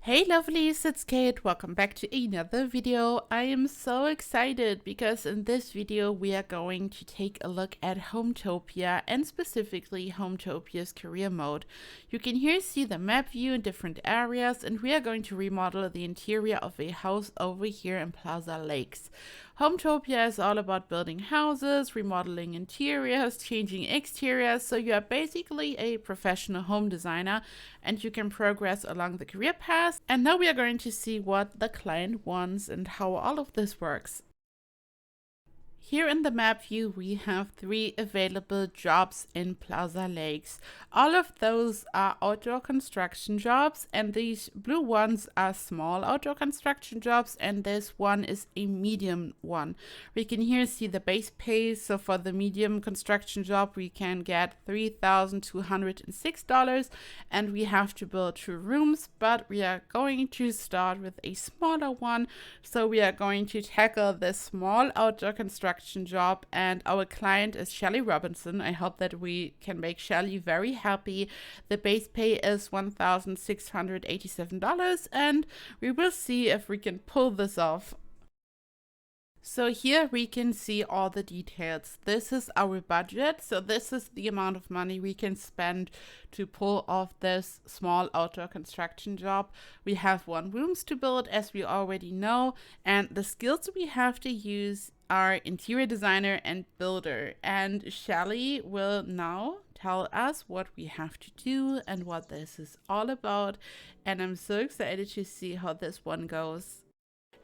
Hey lovelies, it's Kate. Welcome back to another video. I am so excited because in this video we are going to take a look at Hometopia and specifically Hometopia's career mode. You can here see the map view in different areas, and we are going to remodel the interior of a house over here in Plaza Lakes. Hometopia is all about building houses, remodeling interiors, changing exteriors, so you are basically a professional home designer and you can progress along the career path. And now we are going to see what the client wants and how all of this works. Here in the map view, we have 3 available jobs in Plaza Lakes. All of those are outdoor construction jobs, and these blue ones are small outdoor construction jobs, and this one is a medium one. We can here see the base pay. So for the medium construction job, we can get $3,206, and we have to build 2 rooms, but we are going to start with a smaller one. So we are going to tackle this small outdoor construction job, and our client is Shelly Robinson. I hope that we can make Shelly very happy. The base pay is $1,687, and we will see if we can pull this off. So here we can see all the details. This is our budget. So this is the amount of money we can spend to pull off this small outdoor construction job. We have 1 rooms to build, as we already know, and the skills we have to use are interior designer and builder. And Shelly will now tell us what we have to do and what this is all about. And I'm so excited to see how this one goes.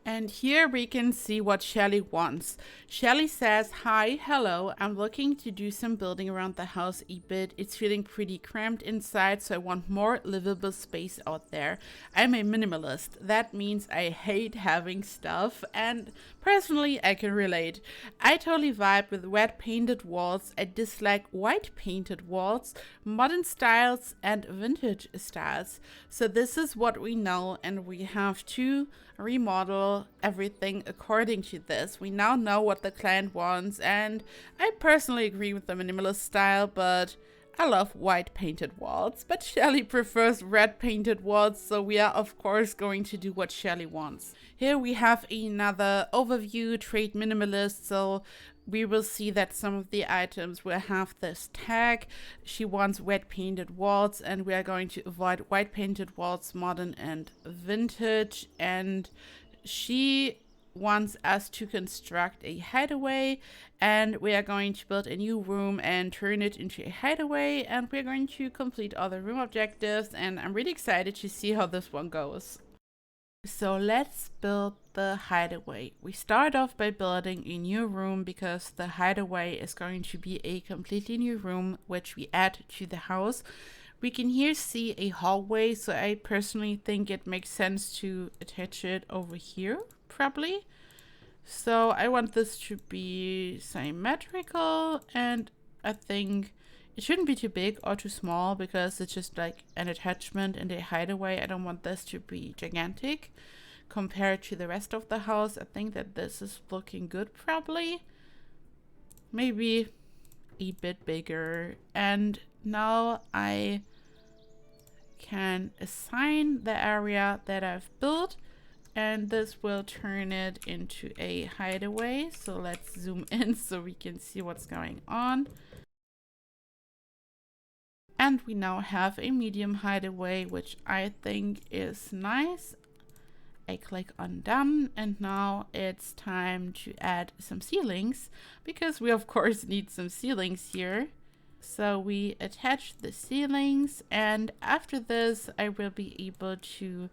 And here we can see what Shelly wants. Shelly says, "Hi, hello, I'm looking to do some building around the house a bit. It's feeling pretty cramped inside, so I want more livable space out there. I'm a minimalist. That means I hate having stuff, and personally I can relate. I totally vibe with red painted walls. I dislike white painted walls, modern styles and vintage styles." So this is what we know, and we have to remodel everything according to this. We now know what the client wants, and I personally agree with the minimalist style, but I love white painted walls. But Shelly prefers red painted walls, so we are of course going to do what Shelly wants. Here we have another overview, trade minimalist, so we will see that some of the items will have this tag. She wants red painted walls, and we are going to avoid white painted walls, modern and vintage. And she wants us to construct a hideaway, and we are going to build a new room and turn it into a hideaway, and we're going to complete all the room objectives, and I'm really excited to see how this one goes. So let's build the hideaway. We start off by building a new room because the hideaway is going to be a completely new room which we add to the house. We can here see a hallway, so I personally think it makes sense to attach it over here, probably. So I want this to be symmetrical, and I think it shouldn't be too big or too small because it's just like an attachment and a hideaway. I don't want this to be gigantic compared to the rest of the house. I think that this is looking good, probably. Maybe a bit bigger. And now I can assign the area that I've built, and this will turn it into a hideaway. So let's zoom in so we can see what's going on. And we now have a medium hideaway, which I think is nice. I click on done, and now it's time to add some ceilings because we of course need some ceilings here. So we attach the ceilings, and after this I will be able to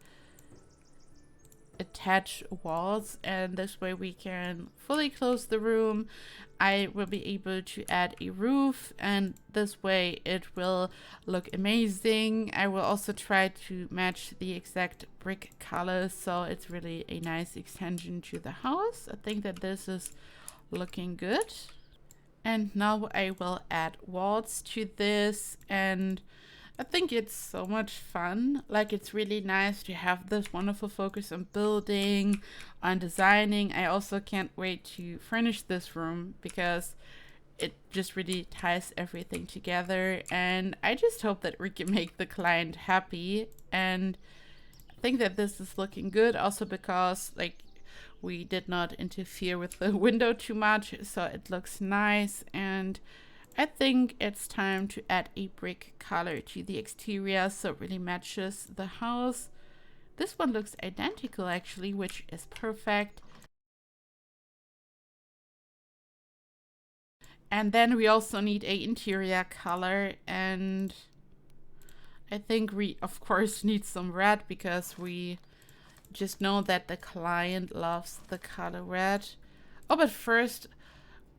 attach walls, and this way we can fully close the room. I will be able to add a roof, and this way it will look amazing. I will also try to match the exact brick color, so it's really a nice extension to the house. I think that this is looking good. And now I will add walls to this, and I think it's so much fun. Like, it's really nice to have this wonderful focus on building, on designing. I also can't wait to furnish this room because it just really ties everything together. And I just hope that we can make the client happy. And I think that this is looking good also because like we did not interfere with the window too much, so it looks nice. And I think it's time to add a brick color to the exterior so it really matches the house. This one looks identical actually, which is perfect. And then we also need a interior color, and I think we of course need some red because we just know that the client loves the color red. Oh, but first,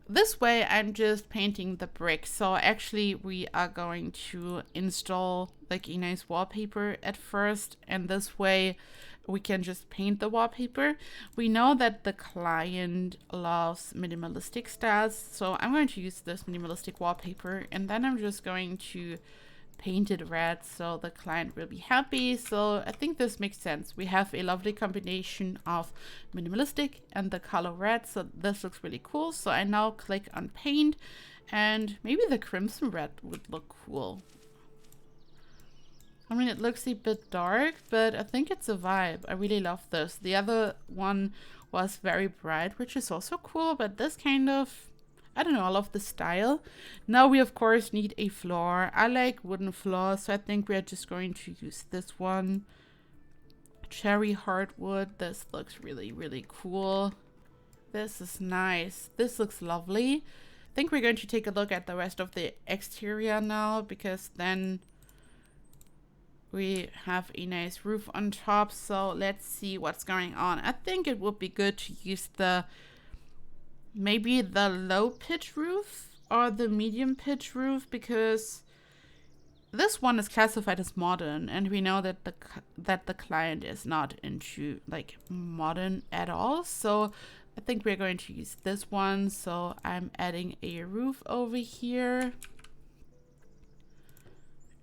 this way I'm just painting the brick. So actually we are going to install like a nice wallpaper at first, and this way we can just paint the wallpaper. We know that the client loves minimalistic styles, so I'm going to use this minimalistic wallpaper, and then I'm just going to paint it red so the client will be happy. So I think this makes sense. We have a lovely combination of minimalistic and the color red, so this looks really cool. So I now click on paint, and maybe the crimson red would look cool. I mean, it looks a bit dark, but I think it's a vibe. I really love this. The other one was very bright, which is also cool, but this kind of, I don't know, I love the style. Now we of course need a floor. I like wooden floors, so I think we are just going to use this one. Cherry hardwood. This looks really, really cool. This is nice. This looks lovely. I think we're going to take a look at the rest of the exterior now, because then we have a nice roof on top. So let's see what's going on. I think it would be good to use maybe the low pitch roof or the medium pitch roof, because this one is classified as modern, and we know that the client is not into like modern at all. So I think we're going to use this one. So I'm adding a roof over here,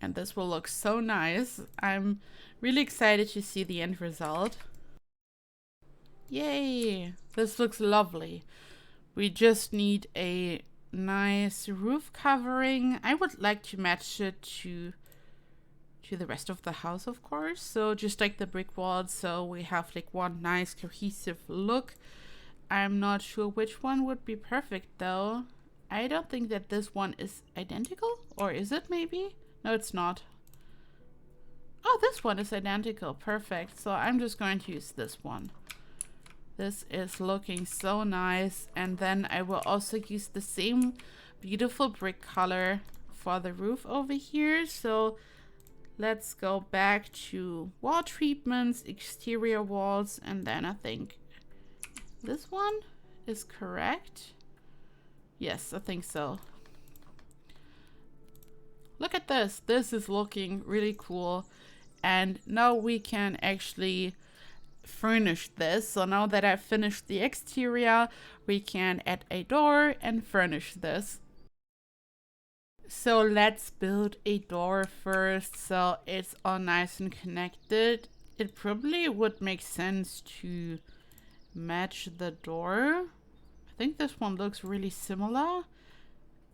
and this will look so nice. I'm really excited to see the end result. Yay! This looks lovely. We just need a nice roof covering. I would like to match it to the rest of the house, of course. So just like the brick walls, so we have like one nice cohesive look. I'm not sure which one would be perfect though. I don't think that this one is identical, or is it maybe? No, it's not. Oh, this one is identical. Perfect. So I'm just going to use this one. This is looking so nice. And then I will also use the same beautiful brick color for the roof over here. So let's go back to wall treatments, exterior walls, and then I think this one is correct. Yes, I think so. Look at this. This is looking really cool. And now we can actually furnish this. So now that I've finished the exterior, we can add a door and furnish this. So let's build a door first, so it's all nice and connected. It probably would make sense to match the door. I think this one looks really similar.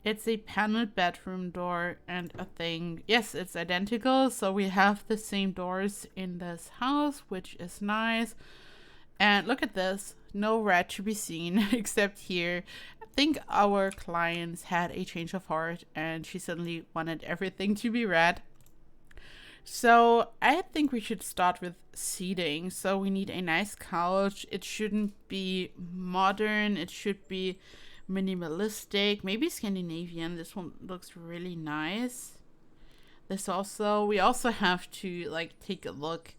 It's a paneled bedroom door, and I think, yes, it's identical. So we have the same doors in this house, which is nice. And look at this, no red to be seen except here. I think our clients had a change of heart and she suddenly wanted everything to be red. So I think we should start with seating. So we need a nice couch. It shouldn't be modern, it should be minimalistic, maybe Scandinavian. This one looks really nice. We also have to like take a look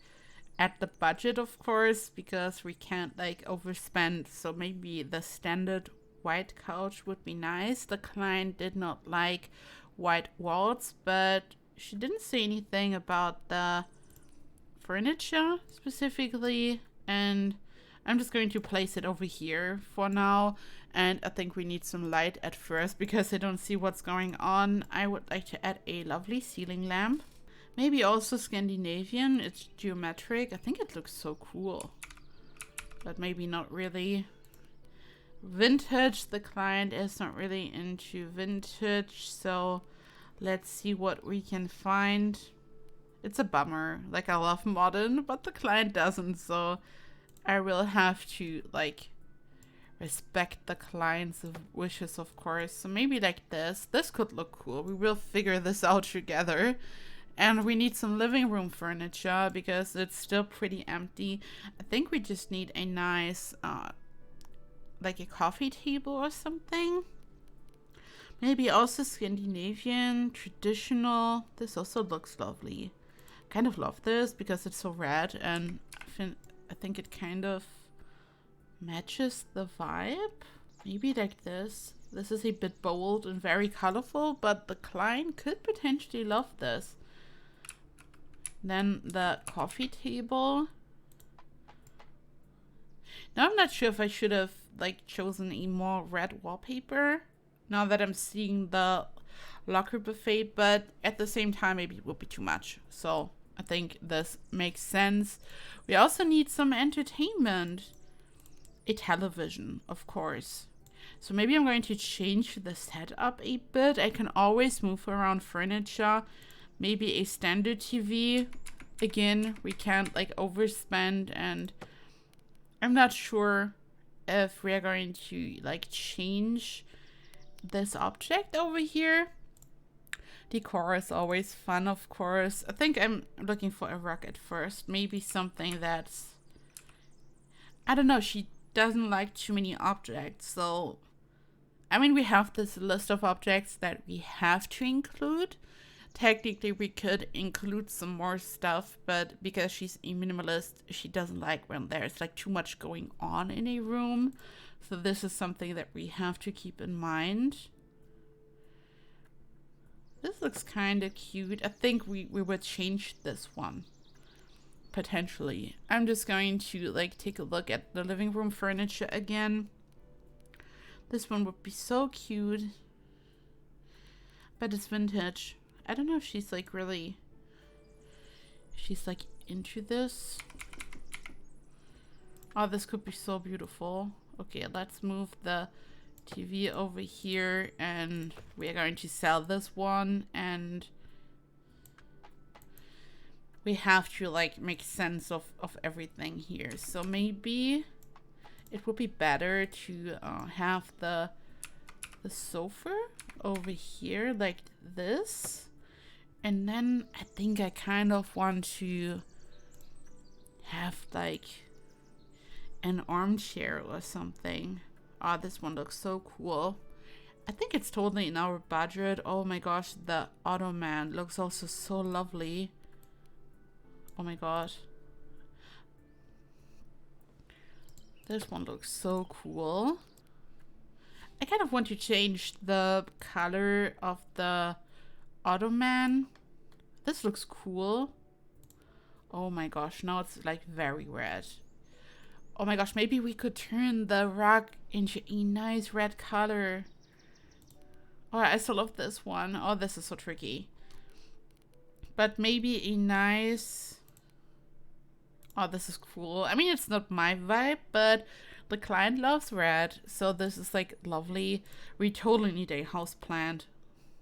at the budget, of course, because we can't like overspend. So maybe the standard white couch would be nice. The client did not like white walls, but she didn't say anything about the furniture specifically, and I'm just going to place it over here for now. And I think we need some light at first because I don't see what's going on. I would like to add a lovely ceiling lamp. Maybe also Scandinavian. It's geometric. I think it looks so cool. But maybe not really. Vintage. The client is not really into vintage. So let's see what we can find. It's a bummer. Like, I love modern, but the client doesn't, so I will have to, like, respect the client's wishes, of course. So maybe like this. This could look cool. We will figure this out together. And we need some living room furniture because it's still pretty empty. I think we just need a nice, like a coffee table or something. Maybe also Scandinavian, traditional. This also looks lovely. Kind of love this because it's so red, and I think it kind of matches the vibe. Maybe like this. This is a bit bold and very colorful, but the client could potentially love this. Then the coffee table. Now I'm not sure if I should have like chosen a more red wallpaper now that I'm seeing the locker buffet, but at the same time maybe it would be too much. So I think this makes sense. We also need some entertainment. A television, of course. So maybe I'm going to change the setup a bit. I can always move around furniture. Maybe a standard TV. Again, we can't like overspend, and I'm not sure if we're going to like change this object over here. Decor is always fun, of course. I think I'm looking for a rug at first. Maybe something that's, I don't know, she doesn't like too many objects, so I mean, we have this list of objects that we have to include. Technically we could include some more stuff, but because she's a minimalist, she doesn't like when there's like too much going on in a room. So this is something that we have to keep in mind. This looks kind of cute. I think we would change this one. Potentially. I'm just going to like take a look at the living room furniture again. This one would be so cute. But it's vintage. I don't know if she's like really, she's like into this. Oh, this could be so beautiful. Okay, let's move the TV over here, and we are going to sell this one, and we have to like make sense of everything here. So maybe it would be better to have the sofa over here like this. And then I think I kind of want to have like an armchair or something. Oh, this one looks so cool. I think it's totally in our budget. Oh my gosh, the ottoman looks also so lovely. Oh my god. This one looks so cool. I kind of want to change the color of the ottoman. This looks cool. Oh my gosh, now it's like very red. Oh my gosh, maybe we could turn the rug into a nice red color. Oh, I still love this one. Oh, this is so tricky. But maybe a nice... Oh, this is cool. I mean, it's not my vibe, but the client loves red. So this is like lovely. We totally need a house plant.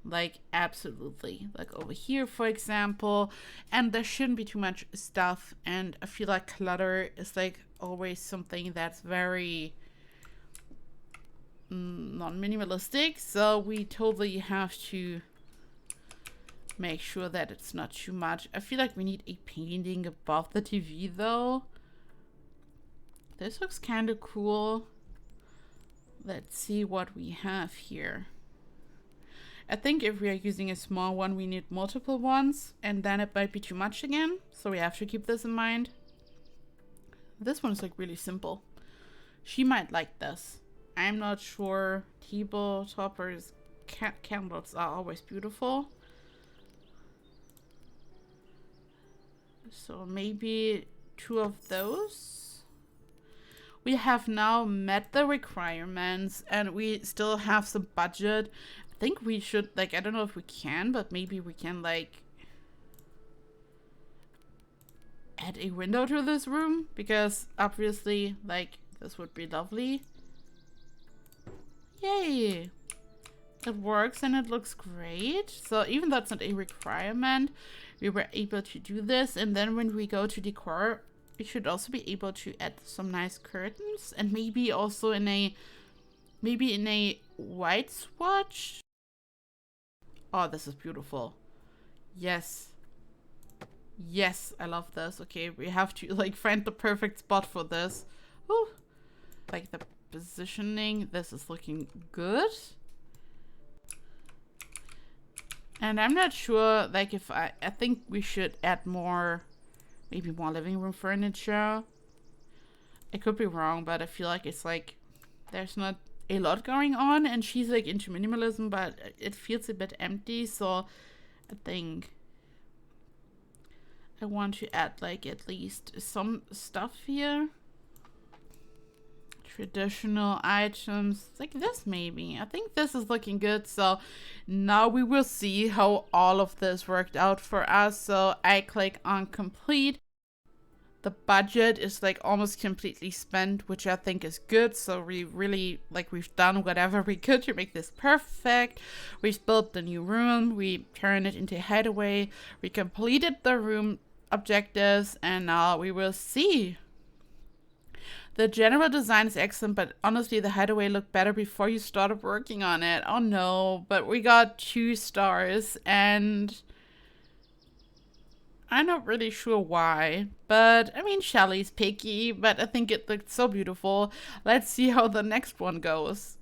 Like, absolutely. Like over here, for example. And there shouldn't be too much stuff. And I feel like clutter is like always something that's very non-minimalistic. So we totally have to make sure that it's not too much. I feel like we need a painting above the TV though. This looks kind of cool. Let's see what we have here. I think if we are using a small one, we need multiple ones, and then it might be too much again. So we have to keep this in mind. This one's like really simple. She might like this. I'm not sure. Table toppers, candles are always beautiful. So maybe 2 of those. We have now met the requirements, and we still have some budget. I think we should, like, I don't know if we can, but maybe we can, like, add a window to this room, because obviously, like, this would be lovely. Yay! It works and it looks great. So even though it's not a requirement, we were able to do this. And then when we go to decor, we should also be able to add some nice curtains, and maybe also in a white swatch. Oh, this is beautiful. Yes. Yes, I love this. Okay, we have to like find the perfect spot for this. Ooh. Like the positioning, this is looking good. And I'm not sure, like, if I think we should add more, maybe more living room furniture. I could be wrong, but I feel like it's like there's not a lot going on, and she's like into minimalism, but it feels a bit empty. So I think I want to add like at least some stuff here. Traditional items like this, maybe. I think this is looking good. So now we will see how all of this worked out for us. So I click on complete. The budget is like almost completely spent, which I think is good. So we really like, we've done whatever we could to make this perfect. We've built the new room, we turned it into Hideaway, we completed the room objectives, and now we will see. The general design is excellent, but honestly, the Hideaway looked better before you started working on it. Oh no, but we got 2 stars, and I'm not really sure why. But, I mean, Shelly's picky, but I think it looked so beautiful. Let's see how the next one goes.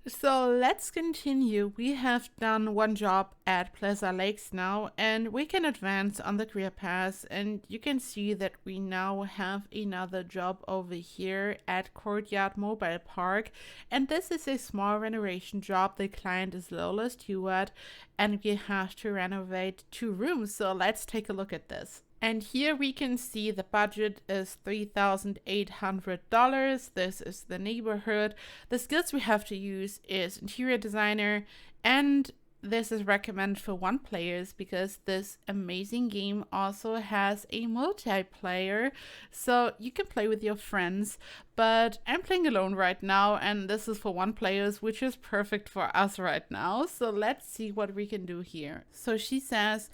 So let's continue. We have done one job at Plaza Lakes now, and we can advance on the career path, and you can see that we now have another job over here at Courtyard Mobile Park, and this is a small renovation job. The client is Lola Stewart, and we have to renovate 2 rooms. So let's take a look at this. And here we can see the budget is $3,800. This is the neighborhood. The skills we have to use is interior designer, and this is recommended for 1 players because this amazing game also has a multiplayer, so you can play with your friends. But I'm playing alone right now, and this is for 1 players, which is perfect for us right now. So let's see what we can do here. So she says,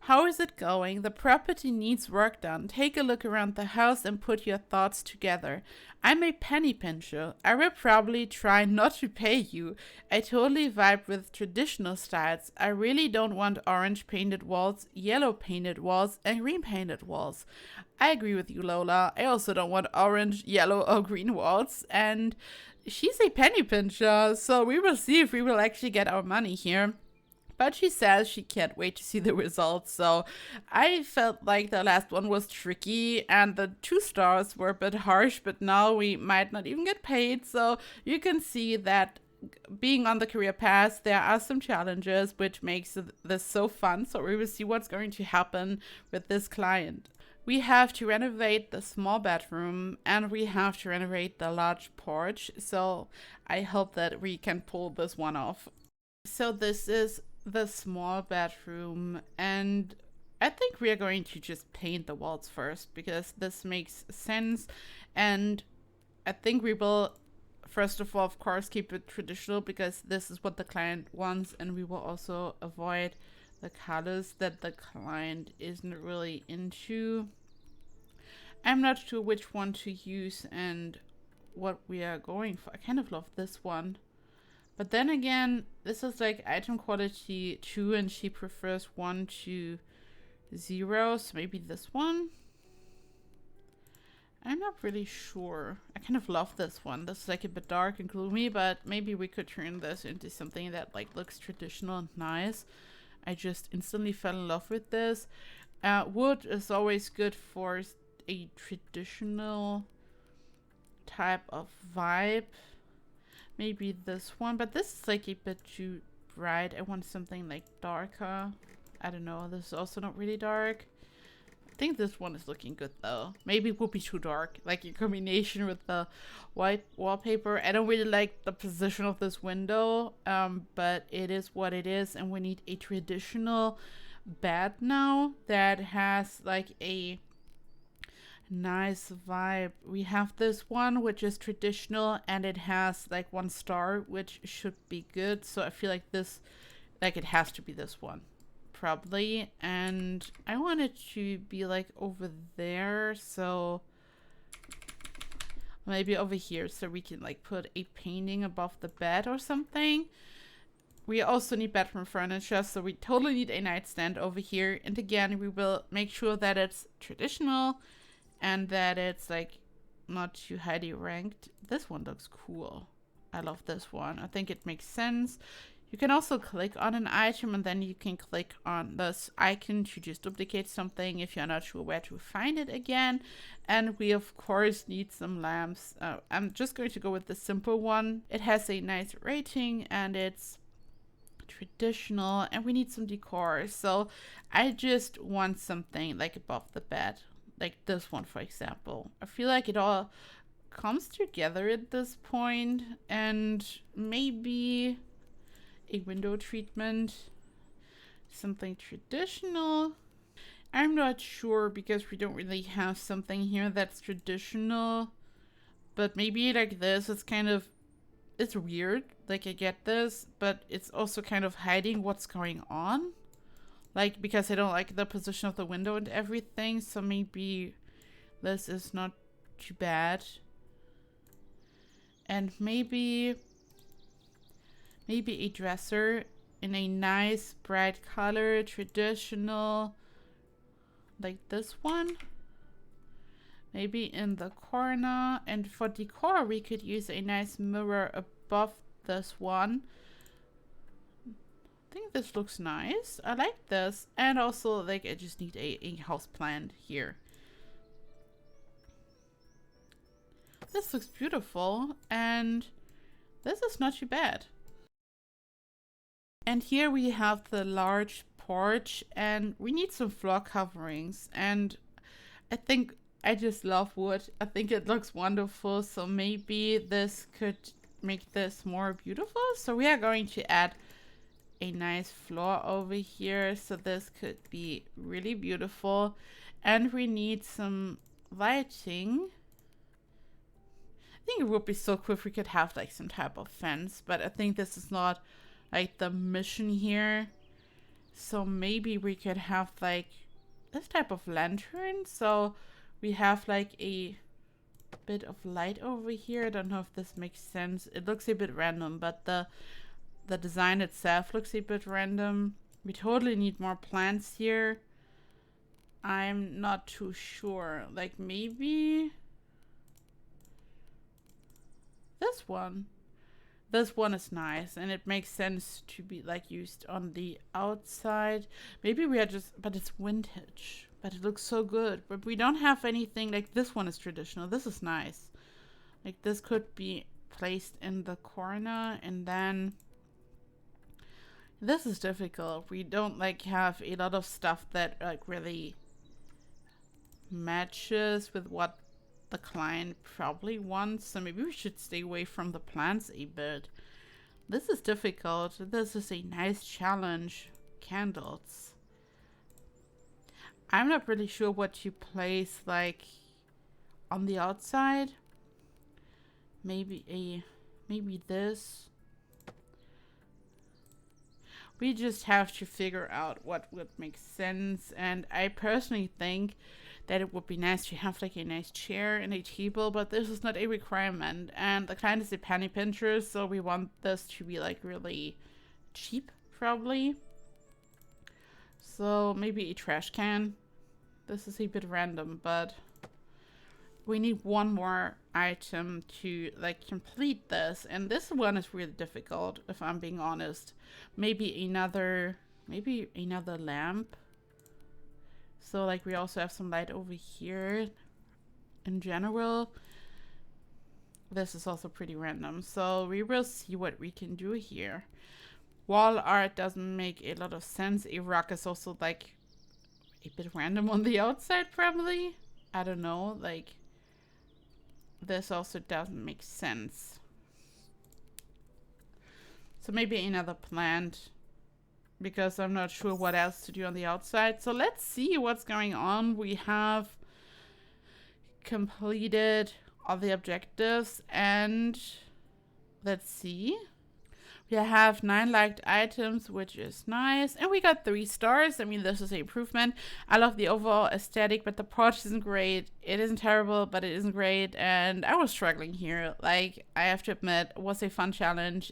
how is it going? The property needs work done. Take a look around the house and put your thoughts together. I'm a penny pincher. I will probably try not to pay you. I totally vibe with traditional styles. I really don't want orange painted walls, yellow painted walls, and green painted walls. I agree with you, Lola. I also don't want orange, yellow, or green walls. And she's a penny pincher, so we will see if we will actually get our money here. But she says she can't wait to see the results. So I felt like the last one was tricky and the 2 stars were a bit harsh, but now we might not even get paid. So you can see that being on the career path, there are some challenges, which makes this so fun. So we will see what's going to happen with this client. We have to renovate the small bedroom, and we have to renovate the large porch. So I hope that we can pull this one off. So this is the small bedroom, and I think we are going to just paint the walls first because this makes sense. And I think we will first of all, of course, keep it traditional because this is what the client wants, and we will also avoid the colors that the client isn't really into. I'm not sure which one to use and what we are going for. I kind of love this one. But then again, this is like item quality 2 and she prefers 1 to 0. So maybe this one? I'm not really sure. I kind of love this one. This is like a bit dark and gloomy, but maybe we could turn this into something that like looks traditional and nice. I just instantly fell in love with this. Wood is always good for a traditional type of vibe. Maybe this one, but this is like a bit too bright. I want something like darker. I don't know. This is also not really dark. I think this one is looking good though. Maybe it would be too dark, like in combination with the white wallpaper. I don't really like the position of this window, but it is what it is, and we need a traditional bed now that has like a Nice vibe. We have this one which is traditional and it has like 1 star, which should be good. So I feel like this, like it has to be this one probably. And I want it to be like over there, so maybe over here, so we can like put a painting above the bed or something. We also need bedroom furniture, so we totally need a nightstand over here. And again, we will make sure that it's traditional and that it's like not too highly ranked. This one looks cool. I love this one. I think it makes sense. You can also click on an item and then you can click on this icon to just duplicate something if you're not sure where to find it again. And we of course need some lamps. I'm just going to go with the simple one. It has a nice rating and it's traditional, and we need some decor. So I just want something like above the bed, like this one for example. I feel like it all comes together at this point, and maybe a window treatment, something traditional. I'm not sure because we don't really have something here that's traditional, but maybe like this. It's kind of, it's weird, like I get this, but it's also kind of hiding what's going on, like because I don't like the position of the window and everything. So maybe this is not too bad. And maybe a dresser in a nice bright color, traditional, like this one. Maybe in the corner. And for decor, we could use a nice mirror above this one. I think this looks nice. I like this. And also, like, I just need a house plant here. This looks beautiful. And this is not too bad. And here we have the large porch. And we need some floor coverings. And I think I just love wood. I think it looks wonderful. So maybe this could make this more beautiful. So we are going to add a nice floor over here. So this could be really beautiful. And we need some lighting. I think it would be so cool if we could have like some type of fence. But I think this is not like the mission here. So maybe we could have like this type of lantern. So we have like a bit of light over here. I don't know if this makes sense. It looks a bit random, but the design itself looks a bit random. We totally need more plants here. I'm not too sure. Like maybe this one. This one is nice and it makes sense to be like used on the outside. Maybe we are just, but it's vintage. But it looks so good. But we don't have anything like this one is traditional. This is nice. Like this could be placed in the corner, and then this is difficult. We don't like have a lot of stuff that like really matches with what the client probably wants. So maybe we should stay away from the plants a bit. This is difficult. This is a nice challenge. Candles. I'm not really sure what to place like on the outside. Maybe this. We just have to figure out what would make sense. And I personally think that it would be nice to have like a nice chair and a table, but this is not a requirement. And the client is a penny pincher, so we want this to be like really cheap probably. So maybe a trash can. This is a bit random, but we need one more item to like complete this. And this one is really difficult, if I'm being honest. Maybe another lamp. So like we also have some light over here. In general, this is also pretty random. So we will see what we can do here. Wall art doesn't make a lot of sense. A rock is also like a bit random on the outside probably. I don't know, like this also doesn't make sense. So maybe another plant, because I'm not sure what else to do on the outside. So let's see what's going on. We have completed all the objectives, and let's see. We have 9 liked items, which is nice. And we got 3 stars. I mean, this is an improvement. I love the overall aesthetic, but the porch isn't great. It isn't terrible, but it isn't great. And I was struggling here. Like, I have to admit, it was a fun challenge.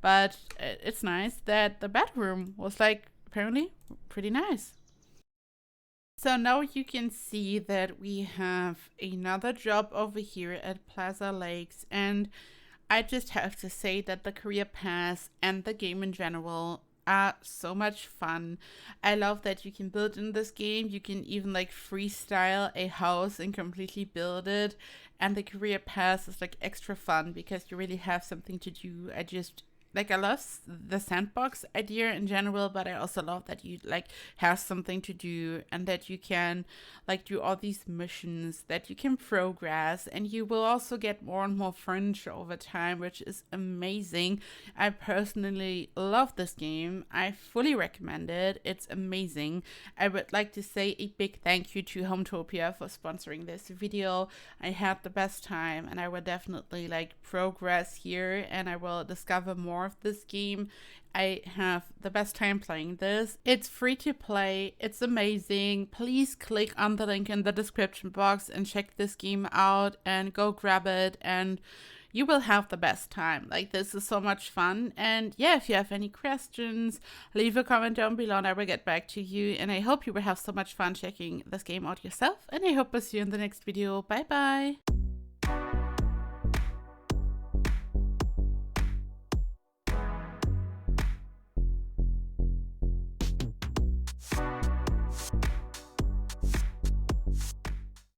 But it's nice that the bedroom was, like, apparently pretty nice. So now you can see that we have another job over here at Plaza Lakes, and I just have to say that the career pass and the game in general are so much fun. I love that you can build in this game. You can even like freestyle a house and completely build it. And the career pass is like extra fun because you really have something to do. I love the sandbox idea in general, but I also love that you like have something to do and that you can like do all these missions, that you can progress, and you will also get more and more furniture over time, which is amazing. I personally love this game. I fully recommend it. It's amazing. I would like to say a big thank you to Hometopia for sponsoring this video. I had the best time, and I will definitely like progress here, and I will discover more of this game. I have the best time playing this. It's free to play. It's amazing. Please click on the link in the description box and check this game out and go grab it, and you will have the best time. Like, this is so much fun. And yeah, if you have any questions, leave a comment down below and I will get back to you. And I hope you will have so much fun checking this game out yourself. And I hope to see you in the next video. Bye bye.